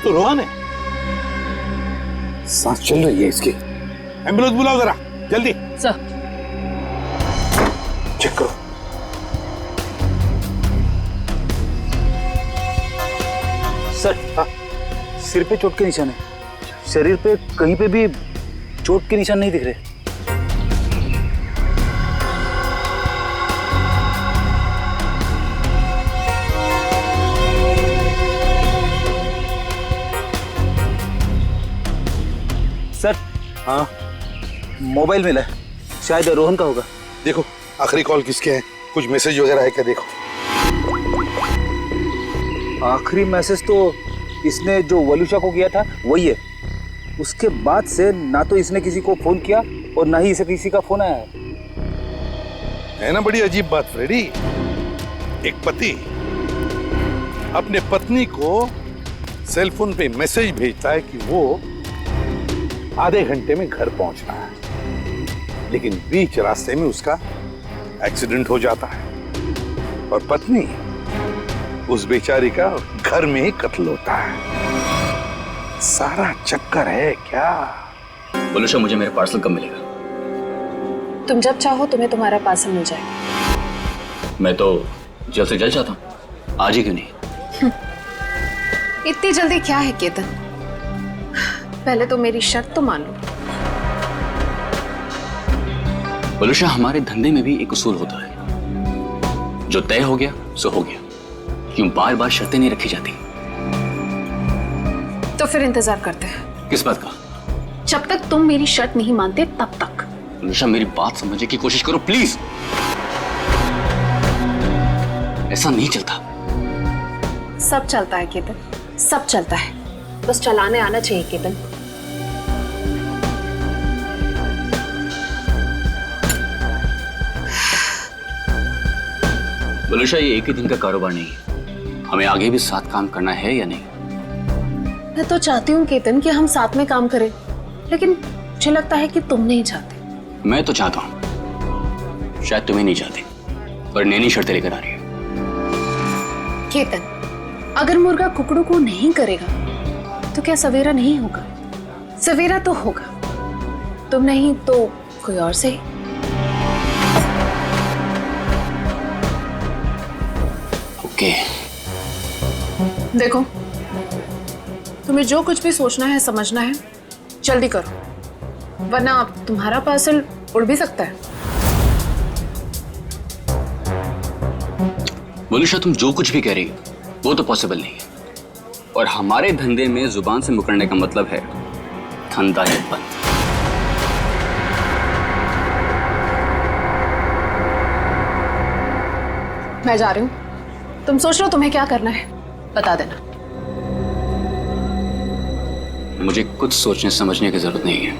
तो रोहन है। सांस चल रही है इसकी। एम्बुलेंस बुलाओ जरा जल्दी। सर। चेक करो। सर, सिर पे चोट के निशान है, शरीर पे कहीं पे भी चोट के निशान नहीं दिख रहे। सर, हाँ मोबाइल मिला है, शायद रोहन का होगा। देखो आखिरी कॉल किसके हैं, कुछ मैसेज वगैरह है क्या देखो। आखिरी मैसेज तो इसने जो वलुषा को किया था वही है। उसके बाद से ना तो इसने किसी को फोन किया और ना ही इसे किसी का फोन आया है ना बड़ी अजीब बात फ्रेडी। एक पति अपने पत्नी को सेल फोन पे मैसेज भेजता है कि वो आधे घंटे में घर पहुंचना है, लेकिन बीच रास्ते में उसका एक्सीडेंट हो जाता है और पत्नी उस बेचारी का घर में ही कत्ल होता है। सारा चक्कर है क्या? वलुषा, मुझे मेरा पार्सल कब मिलेगा? तुम जब चाहो तुम्हें तुम्हारा पार्सल मिल जाएगा। मैं तो जल्द से जल्द चाहता हूँ, आज ही क्यों नहीं? इतनी जल्दी क्या है केतन, पहले तो मेरी शर्त तो मान लो। वलुषा, हमारे धंधे में भी एक उसूल होता है, जो तय हो गया सो हो गया। क्यों बार बार शर्तें नहीं रखी जाती? तो फिर इंतजार करते हैं। किस बात का? जब तक तुम मेरी शर्त नहीं मानते तब तक। वलुषा, मेरी बात समझने की कोशिश करो प्लीज। ऐसा नहीं चलता। सब चलता है केतन, सब चलता है, बस चलाने आना चाहिए केतन। वलुषा, ये एक ही दिन का कारोबार नहीं है, हमें आगे भी साथ काम करना है या नहीं? मैं तो चाहती हूँ केतन कि हम साथ में काम करें, लेकिन मुझे लगता है कि तुम नहीं चाहते। मैं तो चाहता हूं, शायद तुम्हें नहीं चाहते, पर नैनी शर्तें लेकर आ रही है। केतन, अगर मुर्गा कुकड़ू को नहीं करेगा तो क्या सवेरा नहीं होगा? सवेरा तो होगा, तुम नहीं तो कोई और सही। ओके। देखो, तुम्हें जो कुछ भी सोचना है समझना है जल्दी करो, वरना तुम्हारा पार्सल उड़ भी सकता है। वलुषा, तुम जो कुछ भी कह रही हो वो तो पॉसिबल नहीं है, और हमारे धंधे में जुबान से मुकरने का मतलब है धंधा है बंद। मैं जा रही हूँ, तुम सोच लो तुम्हें क्या करना है, बता देना। मुझे कुछ सोचने समझने की जरूरत नहीं है,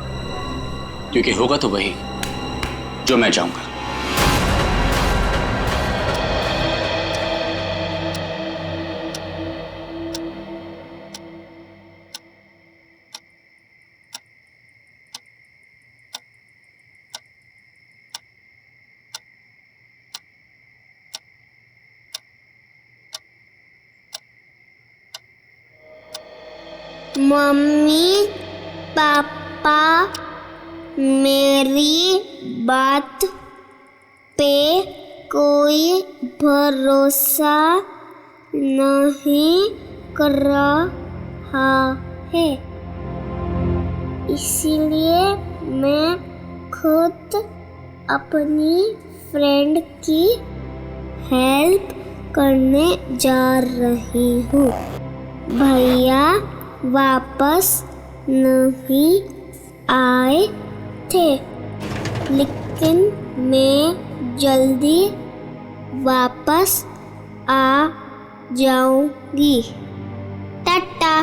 क्योंकि होगा तो वही जो मैं चाहूंगा। मम्मी पापा मेरी बात पे कोई भरोसा नहीं कर रहा है, इसीलिए मैं खुद अपनी फ्रेंड की हेल्प करने जा रही हूँ। भैया वापस नहीं आए थे, लेकिन मैं जल्दी वापस आ जाऊंगी। टाटा।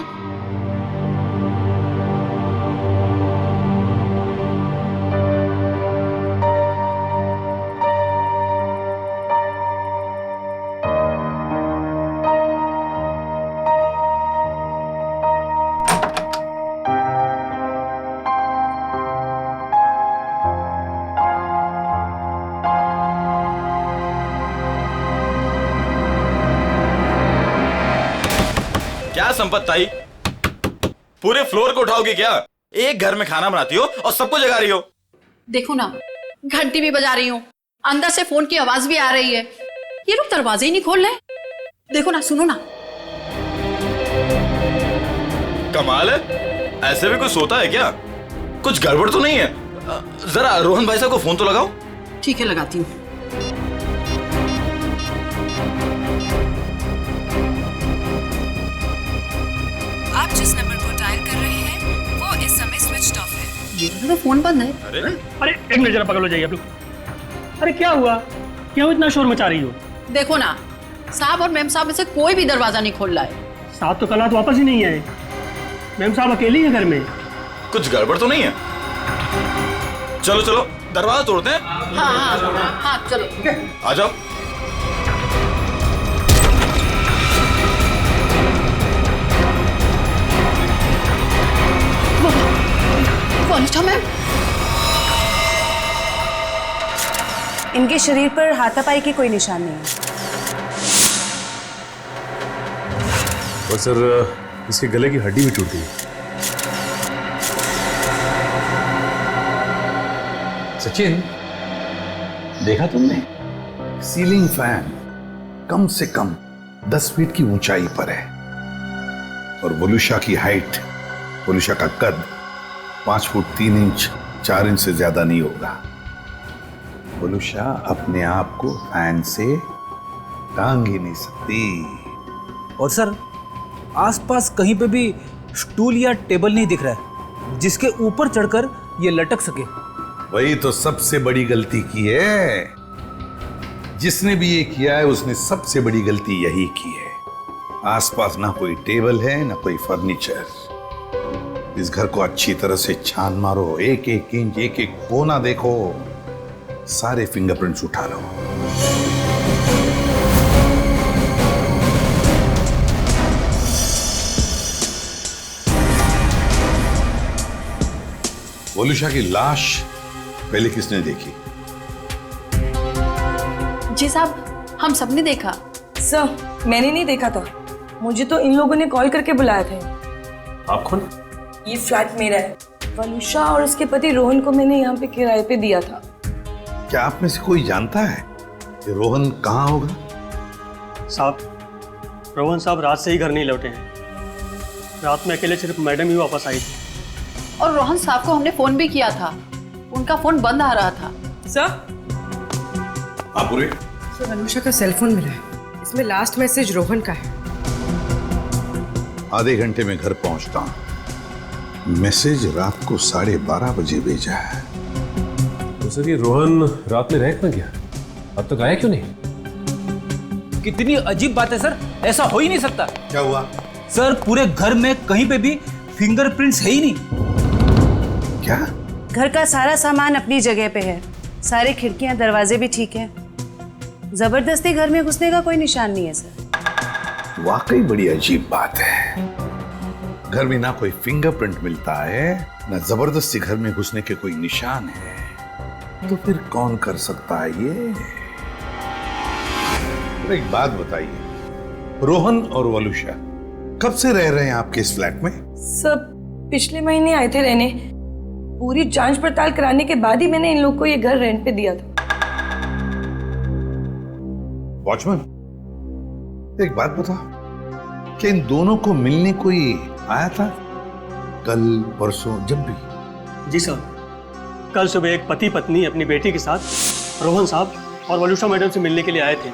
क्या संपत ताई, पूरे फ्लोर को उठाओगी क्या? एक घर में खाना बनाती हो और सबको जगा रही हो। देखो ना, घंटी भी बजा रही हूँ, अंदर से फोन की आवाज भी आ रही है, ये लोग दरवाजे ही नहीं खोल रहे। देखो ना, सुनो ना। कमाल है, ऐसे भी कोई सोता है क्या? कुछ गड़बड़ तो नहीं है? जरा रोहन भाई साहब को फोन तो लगाओ। ठीक है, लगाती हूँ। आप जिस नंबर को डायल कर रहे हैं वो इस समय स्विच ऑफ है। ये तो फोन बंद है। अरे एक मिनट जरा पकड़ लो, जाइए आप लोग। अरे क्या हुआ, क्यों इतना शोर मचा रही हो? देखो ना, साहब और मैम साहब में से कोई भी दरवाजा नहीं खोल रहा है। साहब तो कल रात वापस ही नहीं आए। मैम साहब अकेली है घर में। कुछ गड़बड़ तो नहीं है? चलो चलो दरवाजा तोड़ते हैं। हाँ हाँ हाँ, चलो। आ जाओ। वनिष्ठा मैम, इनके शरीर पर हाथापाई के कोई निशान नहीं है। और सर इसके गले की हड्डी भी टूट गई। सचिन, देखा तुमने? सीलिंग फैन कम से कम 10 फीट की ऊंचाई पर है और वोलुशा की हाइट, वोलुशा का कद 5 फुट 3 इंच 4 इंच से ज्यादा नहीं होगा। वोलुशा अपने आप को फैन से टांग ही नहीं सकती। और सर, आसपास कहीं पे भी स्टूल या टेबल नहीं दिख रहा है जिसके ऊपर चढ़कर ये लटक सके। वही तो सबसे बड़ी गलती की है। जिसने भी ये किया है उसने सबसे बड़ी गलती यही की है। आसपास ना कोई टेबल है ना कोई फर्नीचर। इस घर को अच्छी तरह से छान मारो, एक एक इंच एक एक कोना देखो, सारे फिंगरप्रिंट्स उठा लो। वोलुशा की लाश पहले किसने देखी? जी साहब, हम सबने देखा। सर, मैंने नहीं देखा था, मुझे तो इन लोगों ने कॉल करके बुलाया था। आप कौन? ये फ्लैट मेरा है। वलुषा और उसके पति रोहन को मैंने यहाँ पे किराए पे दिया था। क्या आप में से कोई जानता है कि रोहन कहाँ होगा? साहब, रोहन साहब रात से ही घर नहीं लौटे हैं। रात में अकेले सिर्फ मैडम ही वापस आई थी। और रोहन साहब को हमने फोन भी किया था, उनका फोन बंद आ रहा था। सर, पूरे वनुषा का सेल फोन मिला है, इसमें लास्ट मैसेज रोहन का है। आधे घंटे में घर पहुंचता हूं। मैसेज रात को 12:30 बजे भेजा है। तो सर ये रोहन रात में रह क्यों गया? अब तक आया क्यों नहीं? कितनी अजीब बात है सर, ऐसा हो ही नहीं सकता। क्या हुआ? सर, पूरे घर में कहीं पे भी फिंगरप्रिंट्स है ही नहीं। क्या? घर का सारा सामान अपनी जगह पे है, सारी खिड़कियां दरवाजे भी ठीक हैं। जबरदस्ती घर में घुसने का कोई निशान नहीं है सर। वाकई बड़ी अजीब बात है। घर में ना कोई फिंगरप्रिंट मिलता है, ना जबरदस्ती घर में घुसने के कोई निशान है, तो फिर कौन कर सकता है ये? एक बात बताइए, रोहन और वलुषा कब से रह रहे हैं आपके इस फ्लैट में? सब पिछले महीने आए थे रहने। पूरी जांच पड़ताल कराने के बाद ही मैंने इन लोग को ये घर रेंट पे दिया था। वॉचमैन, एक बात बताओ, क्या इन दोनों को मिलने कोई आया था कल परसों जब भी? जी सर, कल सुबह एक पति पत्नी अपनी बेटी के साथ रोहन साहब और वलुषा मैडम से मिलने के लिए आए थे।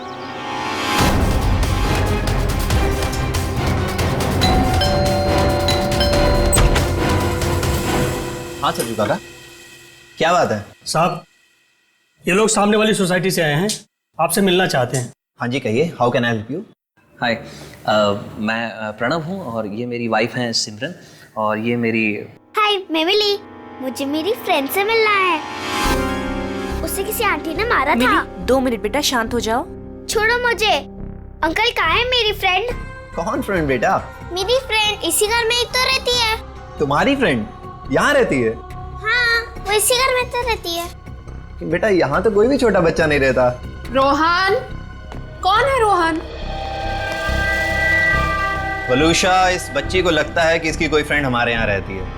हाँ सरजू काका, क्या बात है? साहब, ये लोग सामने वाली सोसाइटी से आए हैं, आपसे मिलना चाहते हैं। हाँ जी कहिए, how can I help you? Hi, मैं प्रणव हूँ और ये मेरी वाइफ है सिमरन और ये मेरी। हाय, मैं मिली। मुझे मेरी फ्रेंड से मिलना है। उसे किसी आंटी ने मारा था। 2 मिनट बेटा, शांत हो जाओ। छोड़ो मुझे। अंकल कहाँ है मेरी फ्रेंड? कौन फ्रेंड बेटा? मेरी फ्रेंड इसी घर में ही तो रहती है। तुम्हारी फ्रेंड यहाँ रहती है? हाँ, वो इसी घर में तो रहती है। बेटा यहाँ तो कोई भी छोटा बच्चा नहीं रहता। रोहन? कौन है रोहन? वलूशा, इस बच्ची को लगता है कि इसकी कोई फ्रेंड हमारे यहाँ रहती है,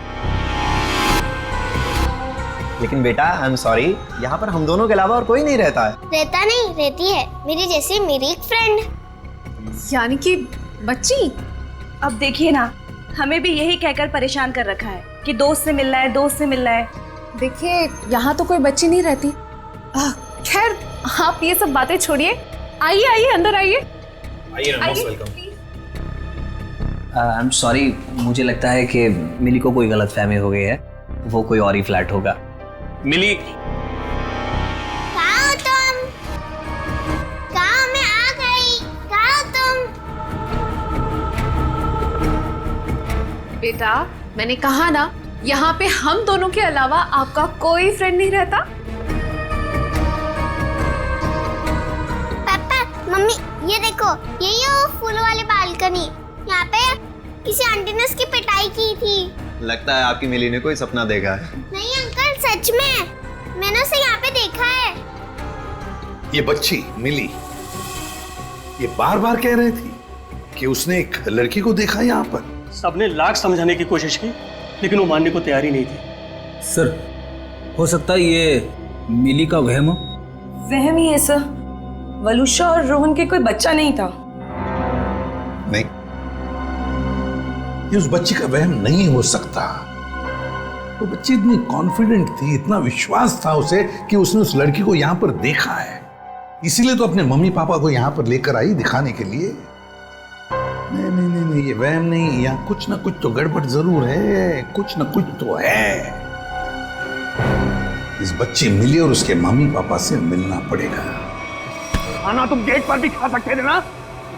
लेकिन बेटा आई एम सॉरी, यहाँ पर हम दोनों के अलावा और कोई नहीं रहता है। रहता नहीं, रहती है मेरी जैसी मेरी एक फ्रेंड। यानी कि बच्ची? अब देखिए ना, हमें भी यही कहकर परेशान कर रखा है कि दोस्त से मिलना है, दोस्त से मिलना है। देखिए, यहाँ तो कोई बच्ची नहीं रहती। खैर, आप ये सब बातें छोड़िए, आइए आइए अंदर आइए। आई एम सॉरी, मुझे लगता है कि मिली को कोई गलतफहमी हो गई है, वो कोई और ही फ्लैट होगा। मिली, कहाँ हो तुम? कहाँ? मैं आ गई। कहाँ हो तुम? बेटा, मैंने कहा ना, यहाँ पे हम दोनों के अलावा आपका कोई फ्रेंड नहीं रहता। पापा, मम्मी, ये देखो, यही है वो फूलों वाली बालकनी। यहाँ पे किसी आंटी ने उसकी पिटाई की थी। लगता है आपकी मिली ने कोई सपना देखा है। नहीं अंकल, सच में, मैंने उसे यहाँ पे देखा है। ये बच्ची मिली, ये बार बार कह रही थी कि उसने एक लड़की को देखा यहाँ पर। सबने लाख समझाने की कोशिश की, लेकिन वो मानने को तैयार ही नहीं थी। सर, हो सकता है ये मिली का वहम हो। वहम ही है सर। वलूशा और रोहन के कोई बच्चा नहीं था। नहीं, ये उस बच्ची का वहम नहीं हो सकता। वो बच्ची इतनी कॉन्फिडेंट थी, इतना विश्वास था उसे कि उसने उस लड़की को यहाँ पर देखा है, इसीलिए तो अपने मम्मी पापा को यहाँ पर लेकर आई दिखाने के लिए। नहीं नहीं नहीं नहीं, ये वहम नहीं, यहाँ कुछ ना कुछ तो गड़बड़ जरूर है, कुछ ना कुछ तो है। इस बच्ची मिली और उसके मम्मी पापा से मिलना पड़ेगा। खाना तुम गेट पर भी खा सकते थे ना,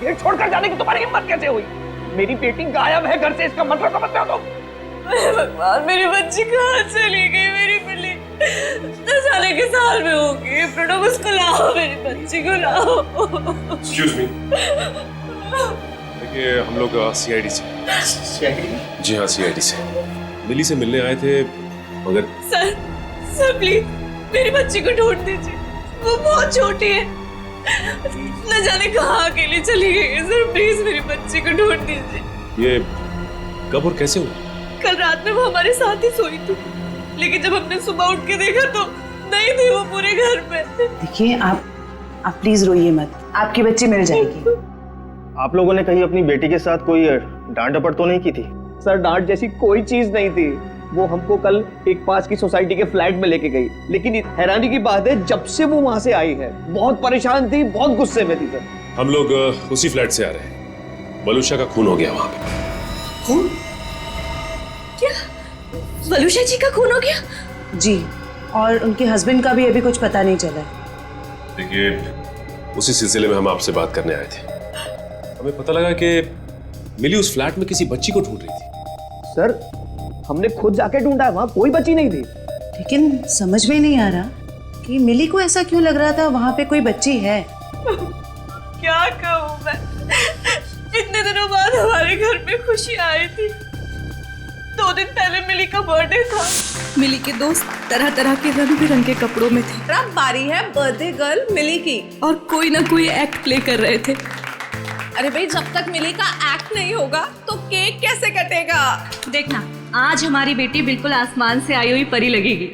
गेट छोड़कर जाने की तुम्हारी हिम्मत कैसे हुई? मेरी बेटी गायब है घर से, इसका मतलब समझते हो तुम? भगवान, मेरी बच्ची कहाँ चली गई? मेरी बिल्ली 10 साल के साल में होगी। प्रणव, उसको लाओ, मेरी बच्ची को लाओ। एक्सक्यूज मी, देखिए हम लोग सीआईडी से। जी हाँ, सीआईडी से मिली से मिलने आए थे, मगर सर प्लीज मेरी बच्ची को ढूंढ दीजिए, वो बहुत छोटी है, न जाने कहाँ अकेली चली गई है। सर प्लीज मेरी बच्ची को ढूंढ दीजिए। ये कब और कैसे हुआ? कल रात में वो हमारे साथ ही सोई थी, लेकिन जब हमने सुबह उठ के देखा तो नहीं थी वो पूरे घर में। देखिए, आप प्लीज रोइए मत, आपकी बच्ची मिल जाएगी। आप लोगों ने कहीं अपनी बेटी के साथ कोई डांट डपट तो नहीं की थी? सर, डांट जैसी कोई चीज नहीं थी। वो हमको कल एक पास की सोसाइटी के फ्लैट में लेके गई, लेकिन हैरानी की बात है, जब से वो वहां से आई है बहुत परेशान थी, बहुत गुस्से में थी। सर, हम लोग उसी फ्लैट से आ रहे हैं। वलूशा का खून हो गया वहां पे। खून? क्या वलूशा जी का खून हो गया? जी, और उनके हस्बैंड का भी अभी कुछ पता नहीं चला है। देखिए, उसी सिलसिले में हम आपसे बात करने आए थे। हमें पता लगा कि मिली उस फ्लैट में किसी बच्ची को ढूंढ रही थी। सर, हमने खुद जाके ढूंढा, वहां कोई बच्ची नहीं थी। लेकिन समझ में नहीं आ रहा कि मिली को ऐसा क्यों लग रहा था वहां पे कोई बच्ची है। क्या कहूँ मैं, इतने दिनों बाद हमारे घर में खुशी आई थी। 2 दिन पहले मिली का बर्थडे था। मिली के दोस्त तरह तरह के रंग बिरंगे कपड़ों में थे। अब बारी है बर्थडे गर्ल मिली की, और कोई ना कोई एक्ट प्ले कर रहे थे। अरे भाई, जब तक मिली का एक्ट नहीं होगा तो केक कैसे कटेगा? देखना, आज हमारी बेटी बिल्कुल आसमान से आई हुई परी लगेगी।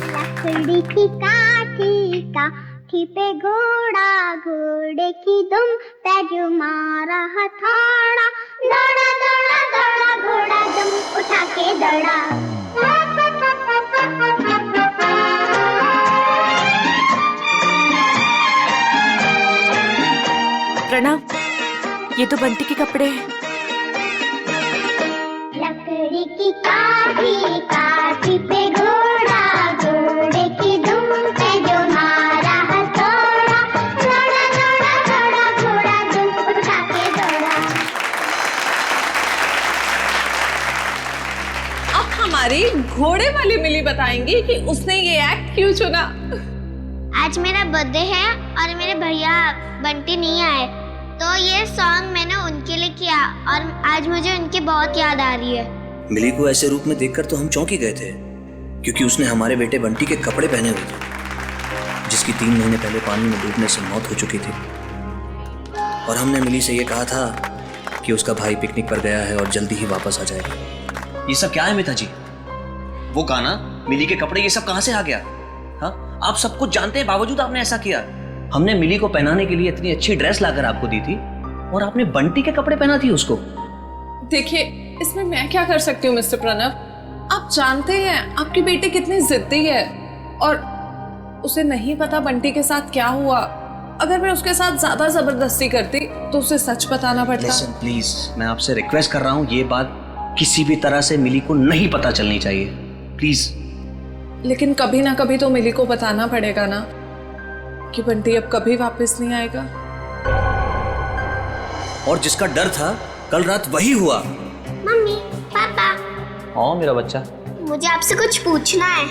लकड़ी की काठी पे घोड़ा, घोड़े की दुम पे जो मारा हथौड़ा, दौड़ा दौड़ा दौड़ा घोड़ा दुम उठा के दौड़ा। प्रणव, ये तो बंटी के कपड़े हैं। लकड़ी की काठी पे घोड़ा, घोड़े की दुम पे जो मारा हथौड़ा, दौड़ा दौड़ा दौड़ा घोड़ा दुम उठा के दौड़ा। अब हमारी घोड़े वाली मिली बताएंगी कि उसने ये एक्ट क्यों चुना। आज मेरा बर्थडे है और मेरे भैया बंटी नहीं आए, तो ये सॉन्ग मैंने उनके लिए किया और आज मुझे उनकी बहुत याद आ रही है। मिली को ऐसे रूप में देखकर तो हम चौंक ही गए थे, क्योंकि उसने हमारे बेटे बंटी के कपड़े पहने हुए थे, जिसकी 3 महीने पहले पानी में डूबने से मौत हो चुकी थी। और हमने मिली से ये कहा था कि उसका भाई पिकनिक पर गया है और जल्दी ही वापस आ जाएगा। ये सब क्या है मिता जी? वो गाना, मिली के कपड़े, ये सब कहाँ से आ गया? हाँ, आप सब कुछ जानते हैं, बावजूद आपने ऐसा किया। हमने मिली को पहनाने के लिए इतनी अच्छी ड्रेस लाकर आपको दी थी और आपने बंटी के कपड़े पहना दिए उसको। देखिए, इसमें मैं क्या कर सकती हूँ मिस्टर प्रणव? आप जानते हैं आपकी बेटी कितनी जिद्दी है और उसे नहीं पता बंटी के साथ क्या हुआ। अगर मैं उसके साथ ज्यादा जबरदस्ती करती तो उसे सच बताना पड़ता। लिसन प्लीज, मैं आपसे रिक्वेस्ट कर रहा हूँ, ये बात किसी भी तरह से मिली को नहीं पता चलनी चाहिए, प्लीज। लेकिन कभी ना कभी तो मिली को बताना पड़ेगा ना कि बंटी अब कभी वापस नहीं आएगा। और जिसका डर था कल रात वही हुआ। मम्मी, पापा, हाँ मेरा बच्चा, मुझे आपसे कुछ पूछना है।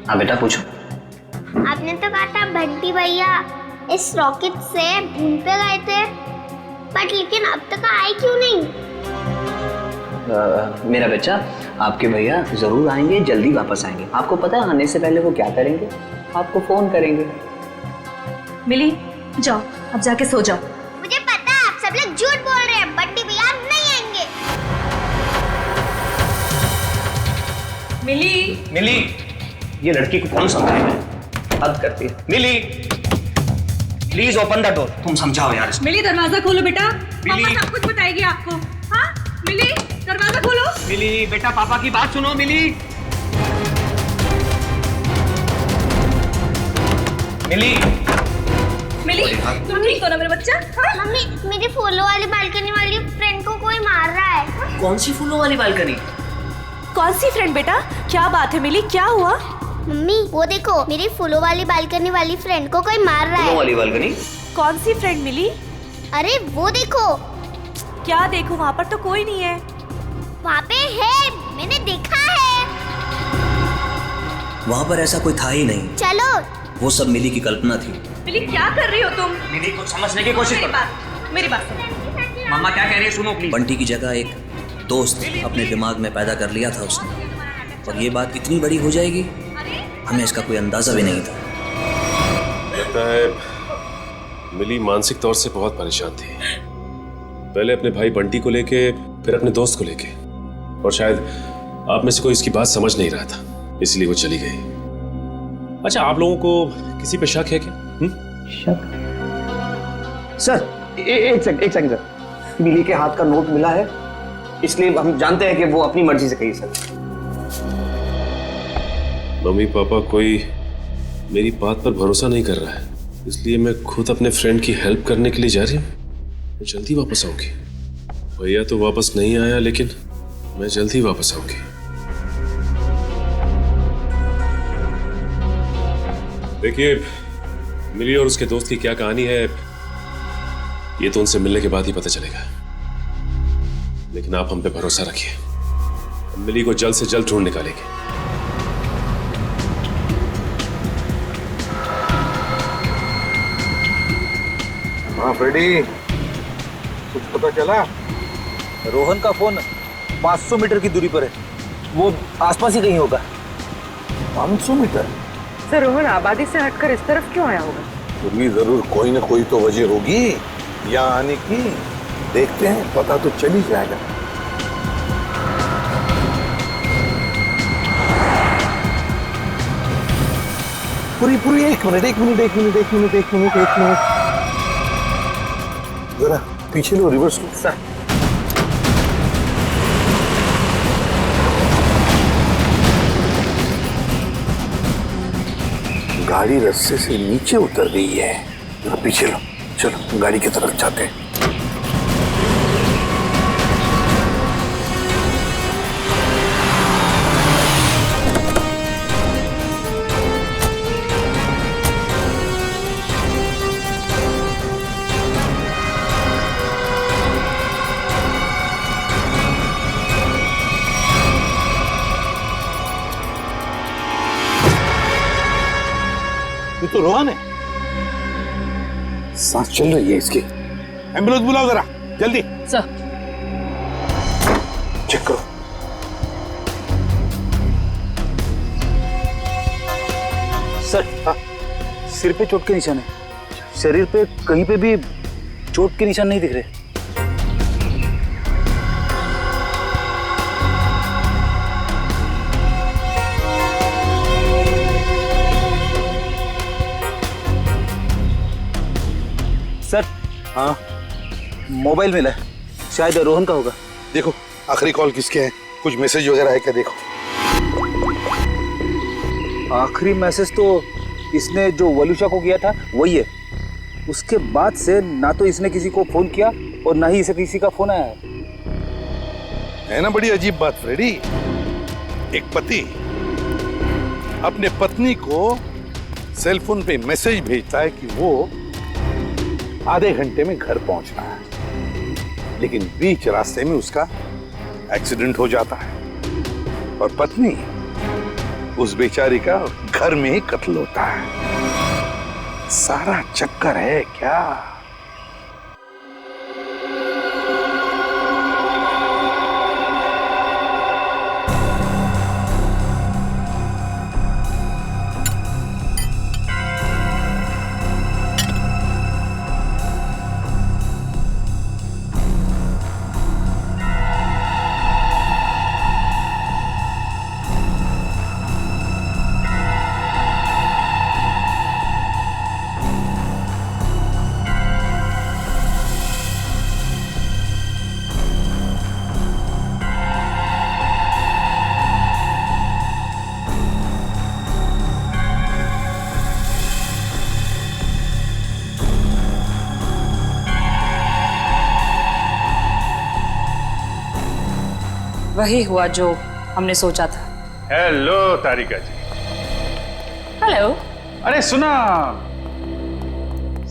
हाँ बेटा पूछो। आपने तो कहा था बंटी भैया इस रॉकेट से मून पे गए थे, बट लेकिन अब तक आए क्यों नहीं? मेरा बच्चा, आपके भैया जरूर आएंगे, जल्दी वापस आएंगे। आपको पता है आने से पहले वो क्या करेंगे? आपको फोन करेंगे। मिली, जाओ अब जाके सो जाओ। मुझे पता है आप सब लोग झूठ बोल रहे हैं, बंटी भैया नहीं आएंगे। मिली, मिली, ये लड़की को कौन समझाएगा? हद करती है। मिली, प्लीज ओपन द डोर। तुम समझाओ यार। मिली दरवाजा खोलो बेटा, मिली। पापा सब कुछ बताएगी आपको। हाँ मिली, दरवाजा खोलो। मिली बेटा, पापा की बात सुनो। मिली, मिली, मिली, तुम ठीक हो ना मेरा बच्चा? हाँ? मम्मी, मेरी फूलों वाली बालकनी वाली फ्रेंड को कोई मार रहा है। कौन सी फूलों वाली बालकनी? कौन सी फ्रेंड बेटा? क्या बात है मिली, क्या हुआ? मम्मी वो देखो, मेरी फूलों वाली बालकनी वाली फ्रेंड को कोई मार रहा है। फूलों वाली बालकनी? कौन सी फ्रेंड मिली? अरे वो देखो। क्या देखो? वहाँ पर तो कोई नहीं है। वहाँ पे है, मैंने देखा है। वहाँ पर ऐसा कोई था ही नहीं। चलो। वो सब मिली की कल्पना थी। मिली क्या कर रही हो तुम? मिली कुछ समझने की कोशिश करो। मेरी बात सुनो। मम्मा क्या कह रही है सुनो प्लीज। बंटी की जगह एक दोस्त अपने दिमाग में पैदा कर लिया था उसने, और ये बात इतनी बड़ी हो जाएगी हमें इसका कोई अंदाजा भी नहीं था। लगता है मिली मानसिक तौर से बहुत परेशान थी, पहले अपने भाई बंटी को लेके, फिर अपने दोस्त को लेके, और शायद आप में से कोई इसकी बात समझ नहीं रहा था, इसलिए वो चली गई। अच्छा, आप लोगों को किसी पे शक है क्या? शक? सर एक सेकंड सर, मिली के हाथ का नोट मिला है, इसलिए हम जानते हैं कि वो अपनी मर्जी से गई। सर मम्मी पापा कोई मेरी बात पर भरोसा नहीं कर रहा है, इसलिए मैं खुद अपने फ्रेंड की हेल्प करने के लिए जा रही हूँ। मैं जल्दी वापस आऊंगी। भैया तो वापस नहीं आया, लेकिन मैं जल्दी वापस आऊंगी। देखिए, मिली और उसके दोस्त की क्या कहानी है ये तो उनसे मिलने के बाद ही पता चलेगा, लेकिन आप हम पे भरोसा रखिए, हम मिली को जल्द से जल्द ढूंढ निकालेंगे। हाँ फ्रेडी, कुछ पता चला? रोहन का फोन 500 मीटर की दूरी पर है, वो आसपास ही कहीं होगा। 500 मीटर? सर रोहन आबादी से हटकर इस तरफ क्यों आया होगा? फिर भी जरूर कोई ना कोई तो वजह होगी यहाँ आने की। देखते हैं, पता तो चल ही जाएगा। पूरी एक मिनट जरा पीछे लो, रिवर्स लो। सर गाड़ी रास्ते से नीचे उतर गई है, जरा पीछे लो। चलो गाड़ी की तरफ जाते हैं। ये तो रोहन है, सांस चल रही है इसकी। एम्बुलेंस बुलाओ जरा जल्दी। सर चेक करो। सर, सिर पे चोट के निशान है, शरीर पे कहीं पे भी चोट के निशान नहीं दिख रहे। सर, हाँ, मोबाइल मिला है, शायद रोहन का होगा। देखो आखिरी कॉल किसके हैं, कुछ मैसेज वगैरह है क्या देखो। आखिरी मैसेज तो इसने जो वलुषा को किया था वही है। उसके बाद से ना तो इसने किसी को फोन किया और ना ही इसे किसी का फोन आया है ना। बड़ी अजीब बात फ्रेडी, एक पति अपने पत्नी को सेल फोन पे मैसेज भेजता है कि वो आधे घंटे में घर पहुंचना है, लेकिन बीच रास्ते में उसका एक्सीडेंट हो जाता है और पत्नी उस बेचारी का घर में ही कत्ल होता है। सारा चक्कर है क्या? वही हुआ जो हमने सोचा था। हेलो तारिका जी। हेलो। अरे सुना,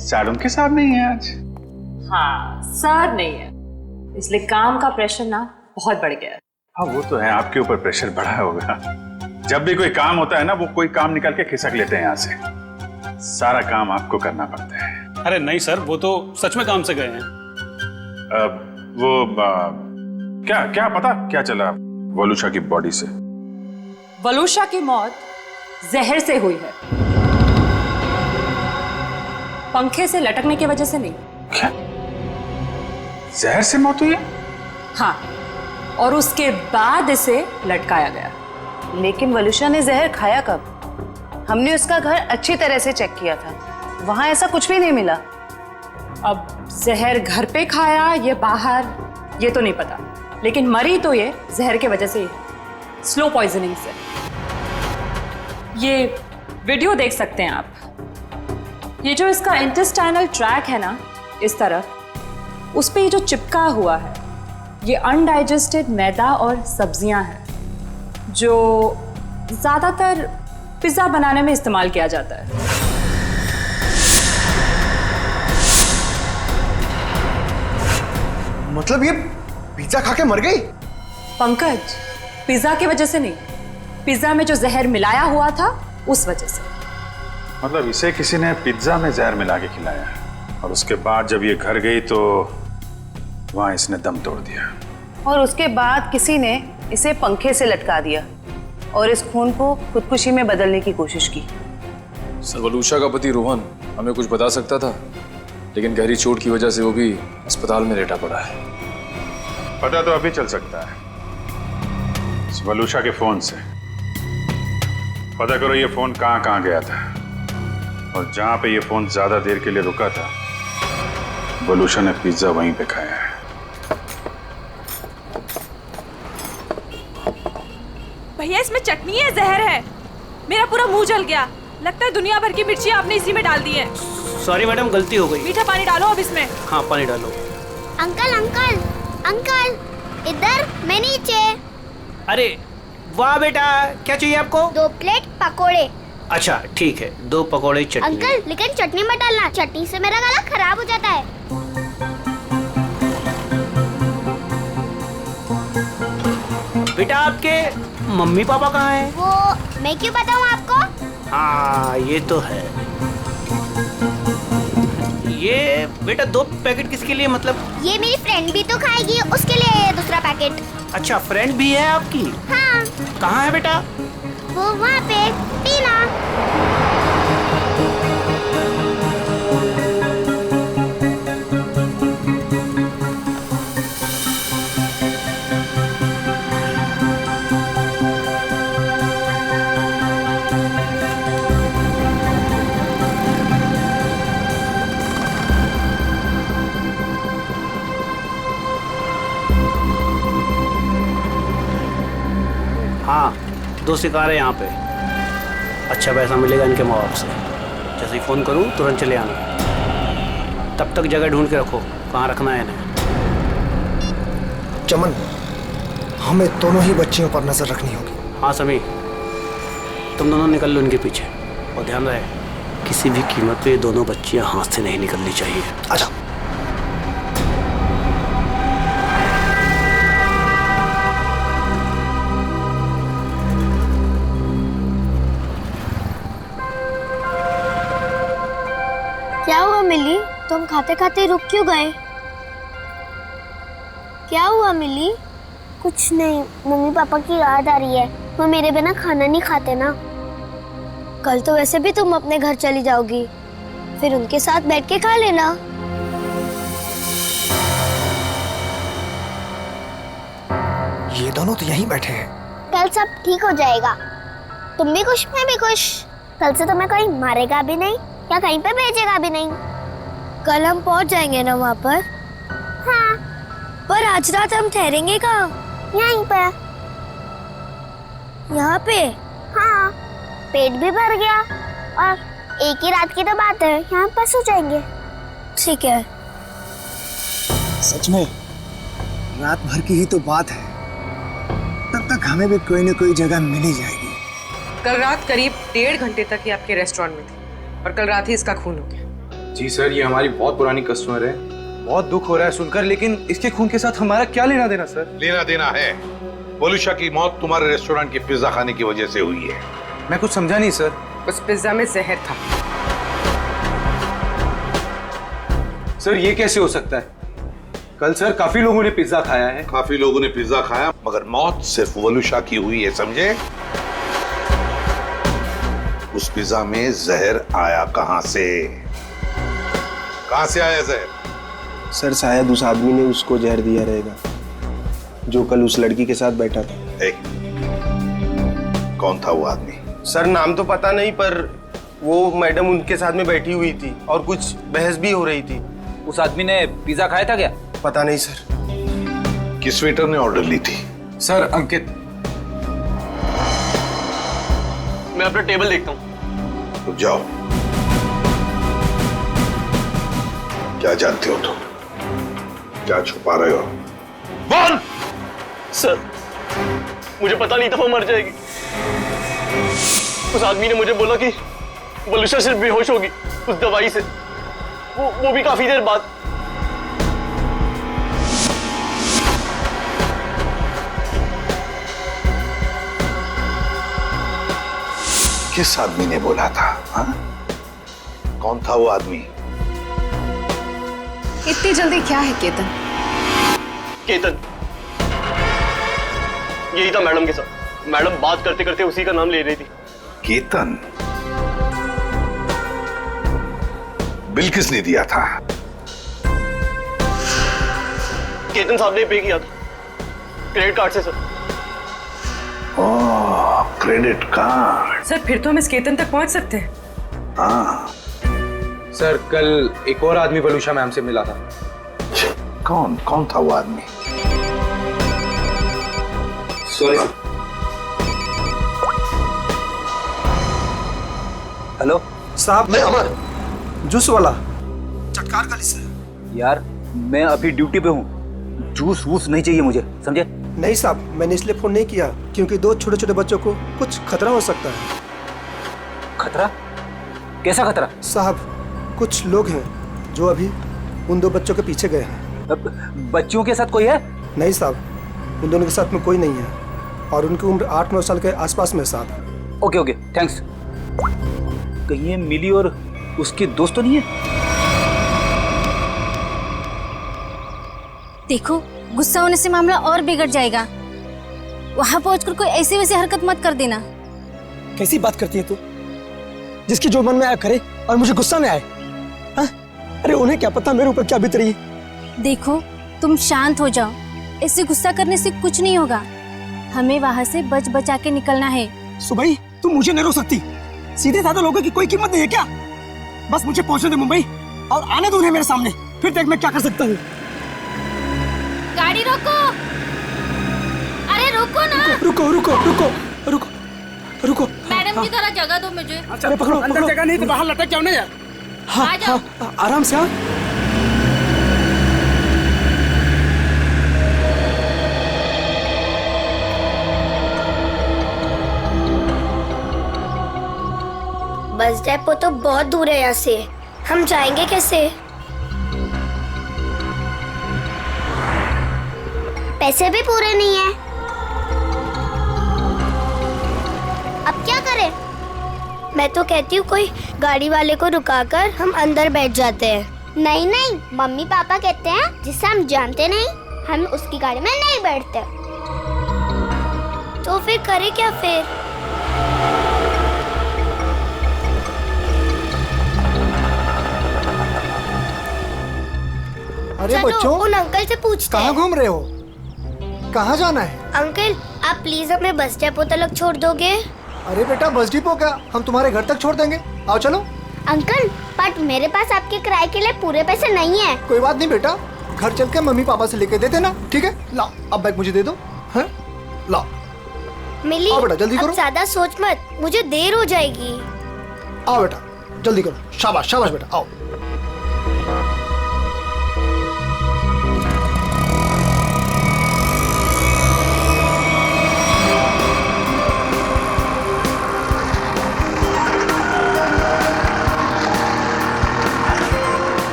साड़ुन के साथ नहीं है आज। हाँ, सर नहीं है, इसलिए काम का प्रेशर ना बहुत बढ़ गया है। हाँ वो तो है, आपके ऊपर प्रेशर बढ़ा होगा। जब भी कोई काम होता है ना, वो कोई काम निकाल के खिसक लेते हैं यहाँ से। सारा काम आपको करना पड़ता है। अरे नहीं सर, वो तो सच में काम से गए हैं। क्या पता क्या चला वलुषा की बॉडी से? वलुषा की मौत जहर से हुई है, पंखे से लटकने की वजह से नहीं। क्या? जहर से मौत हुई है? हाँ, और उसके बाद इसे लटकाया गया। लेकिन वलुषा ने जहर खाया कब? हमने उसका घर अच्छी तरह से चेक किया था, वहां ऐसा कुछ भी नहीं मिला। अब जहर घर पे खाया या बाहर ये तो नहीं पता, लेकिन मरी तो ये जहर के वजह से ही, स्लो पॉइजनिंग से। ये वीडियो देख सकते हैं आप। ये जो इसका इंटेस्टाइनल ट्रैक है ना, इस तरफ, उस पे ये जो चिपका हुआ है, ये अनडाइजेस्टेड मैदा और सब्जियां हैं, जो ज़्यादातर पिज़्ज़ा बनाने में इस्तेमाल किया जाता है। मतलब ये पिज्जा खा के मर गई? पंकज, पिज्जा की वजह से नहीं, पिज्जा में जो जहर मिलाया हुआ था उस वजह से। मतलब इसे किसी ने पिज्जा में जहर मिला के खिलाया और उसके बाद जब ये घर गई तो वहां इसने दम तोड़ दिया, और उसके बाद किसी ने इसे पंखे से लटका दिया और इस खून को खुदकुशी में बदलने की कोशिश की। सर, वलुषा का पति रोहन हमें कुछ बता सकता था, लेकिन गहरी चोट की वजह से वो भी अस्पताल में लेटा पड़ा है। पता तो अभी चल सकता है इस वलुषा के फोन से। पता करो ये फोन कहाँ गया था, और जहां पे ये फोन ज्यादा देर के लिए रुका था, वलुषा ने पिज्जा वहीं पे खाया है। भैया इसमें चटनी है, जहर है। मेरा पूरा मुंह जल गया। लगता है दुनिया भर की मिर्ची आपने इसी में डाल दी है। सॉरी मैडम, गलती हो गई। मीठा पानी डालो अब इसमें। हाँ पानी डालो। अंकल अंकल अंकल, इधर, मैं नीचे। अरे वाह बेटा, क्या चाहिए आपको? 2 प्लेट पकोड़े। अच्छा ठीक है, 2 पकोड़े चटनी। अंकल लेकिन चटनी मत डालना, चटनी से मेरा गला खराब हो जाता है। बेटा आपके मम्मी पापा कहाँ हैं? वो मैं क्यों बताऊँ आपको? हाँ ये तो है। ये बेटा 2 पैकेट किसके लिए? मतलब ये मेरी फ्रेंड भी तो खाएगी, उसके लिए दूसरा पैकेट। अच्छा, फ्रेंड भी है आपकी? हाँ। कहाँ है बेटा? वो वहाँ पे, टीना। हाँ 2 शिकार है यहाँ पे। अच्छा पैसा मिलेगा इनके माँ बाप से। जैसे ही फ़ोन करूँ तुरंत चले आना। तब तक जगह ढूंढ के रखो कहाँ रखना है इन्हें। चमन, हमें दोनों ही बच्चियों पर नजर रखनी होगी। हाँ समी, तुम दोनों निकल लो इनके पीछे, और ध्यान रहे किसी भी कीमत पे ये दोनों बच्चियां हाथ से नहीं निकलनी चाहिए। अच्छा। क्या हुआ मिली? तुम खाते खाते रुक क्यों गए? क्या हुआ मिली? कुछ नहीं, मम्मी पापा की याद आ रही है। वो मेरे बिना खाना नहीं खाते ना। कल तो वैसे भी तुम अपने घर चली जाओगी, फिर उनके साथ बैठ के खा लेना। ये दोनों तो यहीं बैठे हैं। कल सब ठीक हो जाएगा। तुम भी खुश, मैं भी खुश। कल से तुम्हें कोई मारेगा भी नहीं या कहीं पे भेजेगा भी नहीं। कल हम पहुंच जाएंगे ना वहाँ पर? हाँ। पर आज रात हम ठहरेंगे कहाँ? यहीं पे। यहाँ पे? हाँ। पेट भी भर गया और एक ही रात की तो बात है, यहाँ पर सो जाएंगे। ठीक है। सच में रात भर की ही तो बात है, तब तक हमें भी कोई न कोई जगह मिल ही जाएगी। कल रात करीब 1.5 घंटे तक ये आपके रेस्टोरेंट में थी और कल रात ही इसका खून हो गया। जी सर, ये हमारी बहुत पुरानी कस्टमर है। बहुत दुख हो रहा है सुनकर, लेकिन इसके खून के साथ हमारा क्या लेना देना सर? लेना देना है। वलूशा की मौत तुम्हारे रेस्टोरेंट के पिज्जा खाने की वजह से हुई है। मैं कुछ समझा नहीं सर। उस पिज्जा में जहर था। सर ये कैसे हो सकता है? कल सर काफी लोगों ने पिज्जा खाया है। काफी लोगों ने पिज्जा खाया, मगर मौत सिर्फ वलूशा की हुई है, समझे? उस पिज्जा में जहर आया कहां से? कहां से आया जहर? सर शायद उस आदमी ने उसको जहर दिया रहेगा जो कल उस लड़की के साथ बैठा था। कौन था वो आदमी? सर नाम तो पता नहीं, पर वो मैडम उनके साथ में बैठी हुई थी और कुछ बहस भी हो रही थी। उस आदमी ने पिज्जा खाया था क्या? पता नहीं सर। किस वेटर ने ऑर्डर ली थी? सर अंकित। मैं अपना टेबल देखता हूँ। तो जाओ। क्या जानते हो तुम? क्या छुपा रहे हो? बोल! सर मुझे पता नहीं था वो मर जाएगी। उस आदमी ने मुझे बोला कि वलूशा सिर्फ बेहोश होगी उस दवाई से, वो भी काफी देर बाद। किस आदमी ने बोला था? हाँ? कौन था वो आदमी? इतनी जल्दी क्या है केतन? केतन यही था मैडम के साथ। मैडम बात करते करते उसी का नाम ले रही थी। केतन? बिल किसने दिया था? केतन साहब ने पे किया था क्रेडिट कार्ड से सर। ओह, क्रेडिट कार्ड। सर फिर तो हम इस केतन तक पहुंच सकते हैं। हाँ सर कल एक और आदमी वलूशा मैम से मिला था। कौन था वो आदमी? सॉरी। हेलो साहब, मैं अमर, जूस वाला। चटकार गली से। यार मैं अभी ड्यूटी पे हूँ, जूस वूस नहीं चाहिए मुझे, समझे? नहीं साहब, मैंने इसलिए फोन नहीं किया क्योंकि 2 छोटे छोटे बच्चों को कुछ खतरा हो सकता है। खतरा? कैसा खतरा? साहब कुछ लोग हैं जो अभी उन 2 बच्चों के पीछे गए हैं। बच्चों के साथ कोई है? नहीं साहब, उन दोनों के साथ में कोई नहीं है और उनकी उम्र 8-9 साल के आसपास में साहब। Okay okay thanks. कहीं ये मिली और उसके दोस्त तो नहीं है? देखो गुस्सा होने से मामला और बिगड़ जाएगा। वहां पहुंचकर कोई ऐसी वैसी हरकत मत कर देना। कैसी बात करती है तू? जिसकी जो मन में आया करे और मुझे गुस्सा में आए? हाँ? अरे उन्हें क्या पता मेरे ऊपर क्या बीत रही है। देखो तुम शांत हो जाओ, ऐसे गुस्सा करने से कुछ नहीं होगा। हमें वहां से बच बचा के निकलना है। सुबह तुम मुझे नहीं रोक सकती। सीधे साधे लोगों की कोई कीमत नहीं है क्या? बस मुझे पहुंचने दे मुंबई और आने दो उन्हें मेरे सामने, फिर देख मैं क्या कर सकता हूँ। गाड़ी रोको। अरे रुको ना। रुको रुको रुको रुको रुको। मैडम की तरह जगह दो मुझे। अरे पकड़ो अंदर जगह नहीं तो बाहर लटक जाओ ना यार। हाँ आ जाओ। हाँ आराम से। हाँ बस डेपो तो बहुत दूर है यहाँ से, हम जाएंगे कैसे? पैसे भी पूरे नहीं है। अब क्या करें? मैं तो कहती हूँ कोई गाड़ी वाले को रुकाकर हम अंदर बैठ जाते हैं। नहीं नहीं, मम्मी पापा कहते हैं जिसे हम जानते नहीं हम उसकी गाड़ी में नहीं बैठते। तो फिर करें क्या फिर? अरे चलो, बच्चों, उन अंकल से पूछते कहाँ हैं। घूम रहे हो? कहाँ जाना है? अंकल आप प्लीज हमें बस डेपो तक छोड़ दोगे? अरे बेटा बस डिपो क्या, हम तुम्हारे घर तक छोड़ देंगे, आओ चलो। अंकल बट मेरे पास आपके किराए के लिए पूरे पैसे नहीं है। कोई बात नहीं बेटा, घर चल के मम्मी पापा से लेके दे देना, ठीक है? ला अब बैग मुझे दे दो। हैं? ला मिली आओ बेटा जल्दी अब करो। ज्यादा सोच मत, मुझे देर हो जाएगी। आओ बेटा जल्दी करो, शाबाश शाबाश बेटा आओ।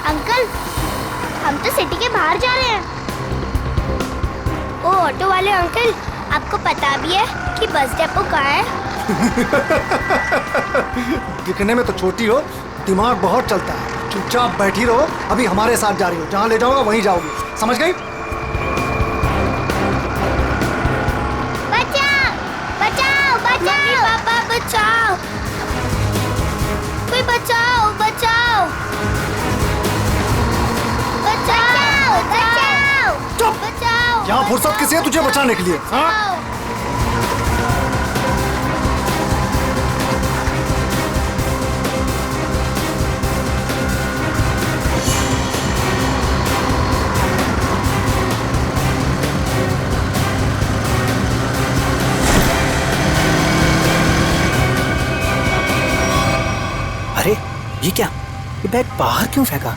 अंकल हम तो सिटी के बाहर जा रहे हैं। ओ ऑटो वाले अंकल, आपको पता भी है कि बस डेपो कहाँ है? दिखने में तो छोटी हो, दिमाग बहुत चलता है। चुपचाप बैठी रहो, अभी हमारे साथ जा रही हो, जहाँ ले जाऊंगा वहीं जाओगी, समझ गई? बचाओ बचाओ बचाओ, मम्मी पापा बचाओ, कोई बचाओ बचाओ बचाओ बचाओ। चुप! बचाओ। यहाँ फुर्सत किसी है तुझे बचाने के लिए? हाँ? अरे ये क्या, ये बैग बाहर क्यों फेंका?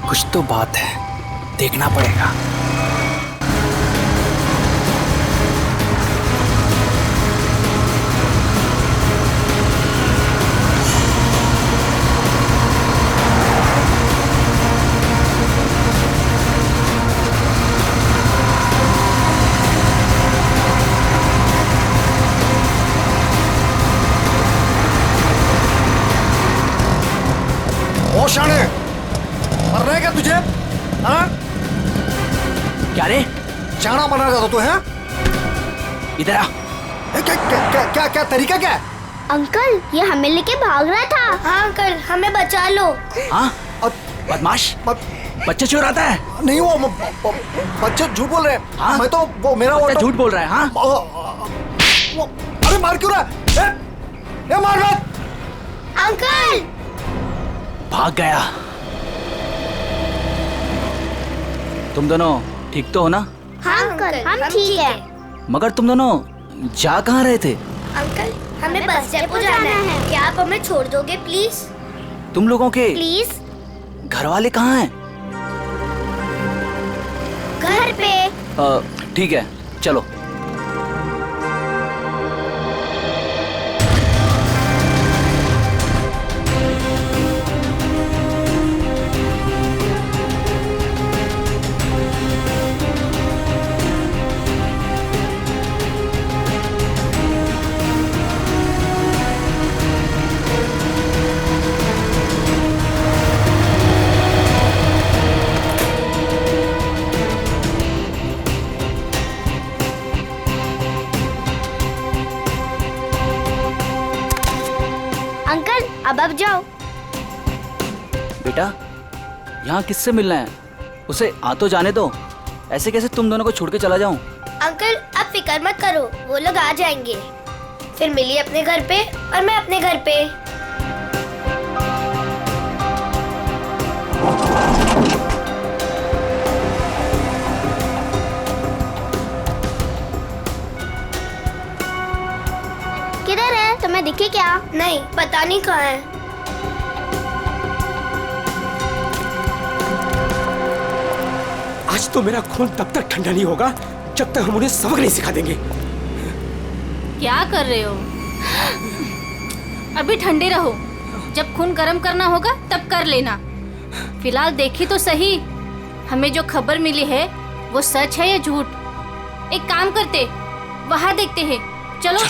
कुछ तो बात है, देखना पड़ेगा। ओ शाने, मर रहा है क्या तुझे? हाँ? क्या रे? शाना बना रहा था तू है? इधर आ। क्या क्या क्या क्या क्या तरीका क्या है? अंकल ये हमें लेके भाग रहा था। हाँ अंकल हमें बचा लो। हाँ बदमाश, बच्चे चुराता है? नहीं वो बच्चे झूठ बोल रहे हैं। हाँ? मैं तो वो मेरा बच्चा झूठ बोल रहा है। हाँ अरे मार क्यों रहा है? ए, मार मत। अंकल भाग गया। तुम दोनों ठीक तो हो ना? हाँ अंकल हम ठीक है। मगर तुम दोनों जा कहाँ रहे थे? अंकल हमें बस डेपो जाना है, क्या आप हमें छोड़ दोगे प्लीज? तुम लोगों के प्लीज। घर वाले कहाँ हैं? घर पे। ठीक है चलो। बेटा यहाँ किससे मिलना है? उसे आ तो जाने दो। ऐसे कैसे तुम दोनों को छोड़ के चला जाऊं? अंकल आप फिक्र मत करो, वो लोग आ जाएंगे। फिर मिली अपने घर पे और मैं अपने घर पे। किधर है? तुम्हें दिखे क्या? नहीं, पता नहीं कहाँ है। आज तो मेरा खून तब तक ठंडा नहीं होगा जब तक हम उन्हें सबक नहीं सिखा देंगे। क्या कर रहे हो? अभी ठंडे रहो, जब खून गर्म करना होगा तब कर लेना। फिलहाल देखी तो सही, हमें जो खबर मिली है वो सच है या झूठ? एक काम करते, वहां देखते हैं। चलो।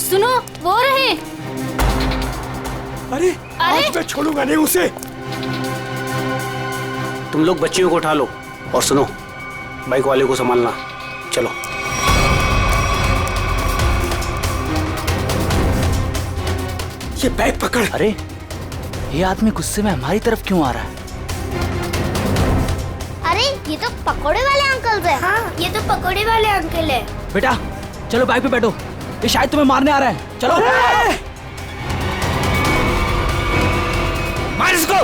सुनो, वो रहे। अरे आज मैं छोड़ूंगा नहीं उसे। तुम लोग बच्चियों को उठा लो और सुनो, बाइक वाले को संभालना। चलो। ये बैग पकड़। अरे ये आदमी गुस्से में हमारी तरफ क्यों आ रहा है? अरे ये तो पकोड़े वाले अंकल है। हाँ, ये तो पकोड़े वाले अंकल है। बेटा चलो बाइक पे बैठो, ये शायद तुम्हें मारने आ रहा है। चलो मार इसको।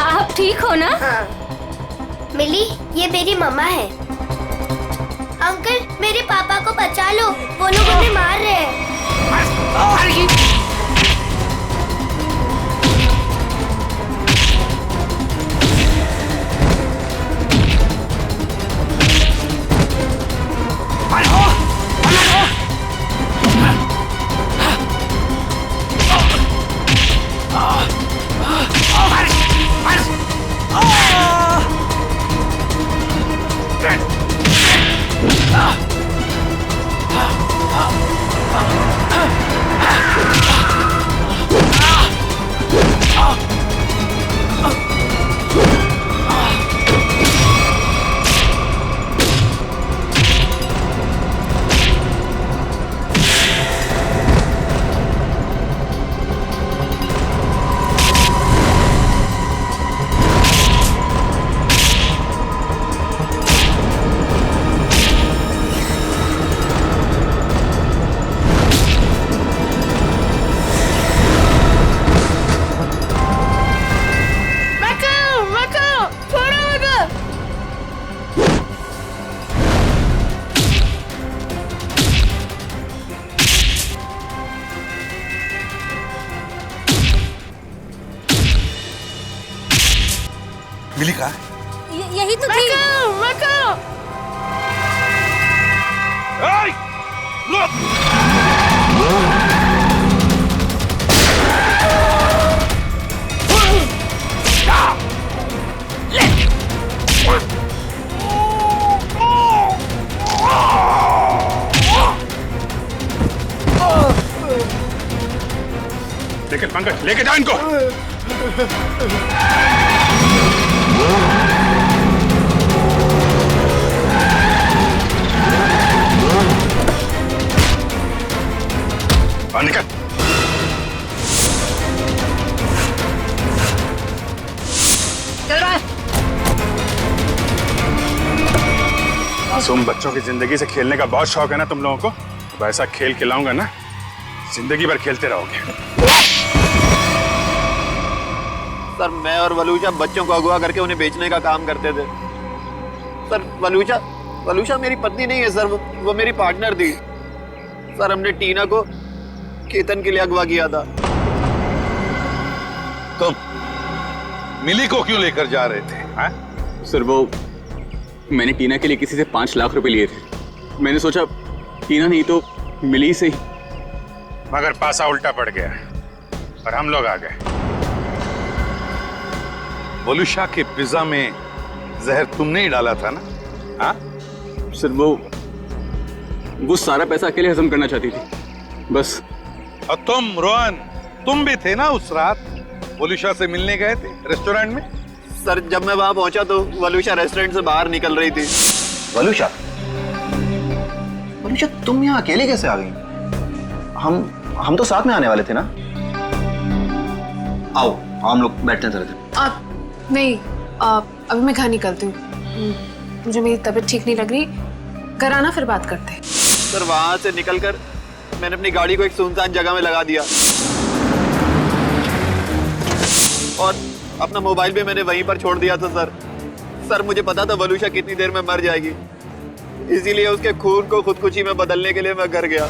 आप ठीक हो ना? हाँ। मिली, ये मेरी मम्मा है। अंकल मेरे पापा को बचा लो, वो लोग हमें मार रहे हैं। मिली कहाँ? यही तो थी। लेकिन पंकज लेके जा इनको। निकल। चल रहा है। मासूम बच्चों की जिंदगी से खेलने का बहुत शौक है ना तुम लोगों को? तो ऐसा खेल खिलाऊंगा ना, जिंदगी भर खेलते रहोगे। सर मैं और वलूचा बच्चों को अगवा करके उन्हें बेचने का काम करते थे। सर वलूचा मेरी पत्नी नहीं है सर, वो मेरी पार्टनर थी। सर हमने टीना को केतन के लिए अगवा किया था। तुम मिली को क्यों लेकर जा रहे थे? हाँ? सर वो मैंने टीना के लिए किसी से 5 लाख रुपए लिए थे। मैंने सोचा टीना नहीं तो मिली से ही। मगर पासा उल्टा पड़ गया और हम लोग आ गए। वलूशा के पिज्जा में जहर तुमने ही डाला था ना? हाँ? सर वो सारा पैसा अकेले हजम करना चाहती थी बस। और तुम रोहन, तुम भी थे ना उस रात? वलूशा से मिलने गए थे रेस्टोरेंट में? सर जब मैं वहां पहुंचा तो वलूशा रेस्टोरेंट से बाहर निकल रही थी। वलूशा, वलूशा तुम यहाँ अकेले कैसे आ गई? हम तो साथ में आने वाले थे ना। आओ हम लोग बैठते हैं तरह। नहीं, अभी मैं घर निकलती हूँ। मुझे मेरी तबीयत ठीक नहीं लग रही। घर आना, फिर बात करते हैं। सर वहां से निकलकर मैंने अपनी गाड़ी को एक सुनसान जगह में लगा दिया और अपना मोबाइल भी मैंने वहीं पर छोड़ दिया था। सर मुझे पता था वलूशा कितनी देर में मर जाएगी, इसीलिए उसके खून को खुदकुशी में बदलने के लिए मैं घर गया।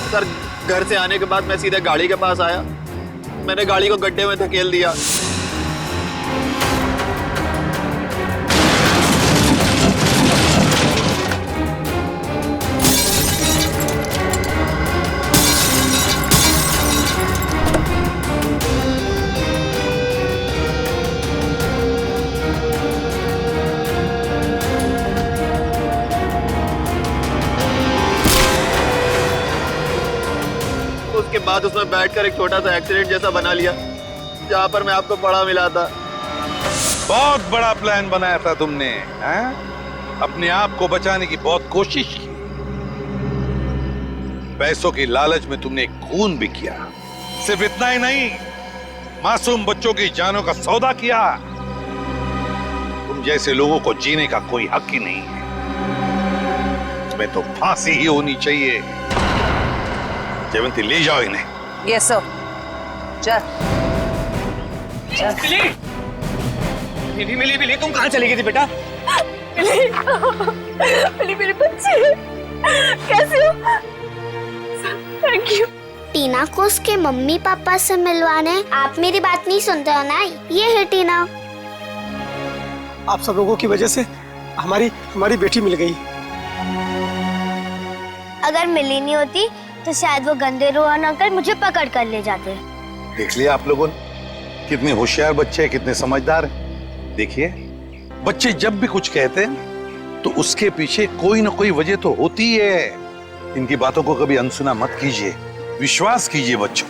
सर घर से आने के बाद मैं सीधे गाड़ी के पास आया। मैंने गाड़ी को गड्ढे में धकेल दिया। उसके बाद उसमें बैठकर एक छोटा सा एक्सीडेंट जैसा बना लिया जहां पर मैं आपको पड़ा मिला था। बहुत बड़ा प्लान बनाया था तुमने, हैं? अपने आप को बचाने की बहुत कोशिश की। पैसों की लालच में तुमने खून भी किया। सिर्फ इतना ही नहीं, मासूम बच्चों की जानों का सौदा किया। तुम जैसे लोगों को जीने का कोई हक ही नहीं है। तुम्हें तो फांसी ही होनी चाहिए। जयवंती ले जाओ इन्हें। Yes sir. चल मिली तुम कहाँ चली गई थी बेटा? मिली मेरे बच्चे कैसे हो? Thank you. टीना को उसके मम्मी पापा से मिलवाने। आप मेरी बात नहीं सुनते हो ना? ये है टीना। आप सब लोगों की वजह से हमारी बेटी मिल गई। अगर मिली नहीं होती तो शायद वो गंदे रोहन अंकल मुझे पकड़ कर ले जाते। देख लिया आप लोगों ने, कितने होशियार बच्चे हैं, कितने समझदार हैं। देखिए, बच्चे जब भी कुछ कहते हैं तो उसके पीछे कोई ना कोई वजह तो होती है। इनकी बातों को कभी अनसुना मत कीजिए, विश्वास कीजिए बच्चों।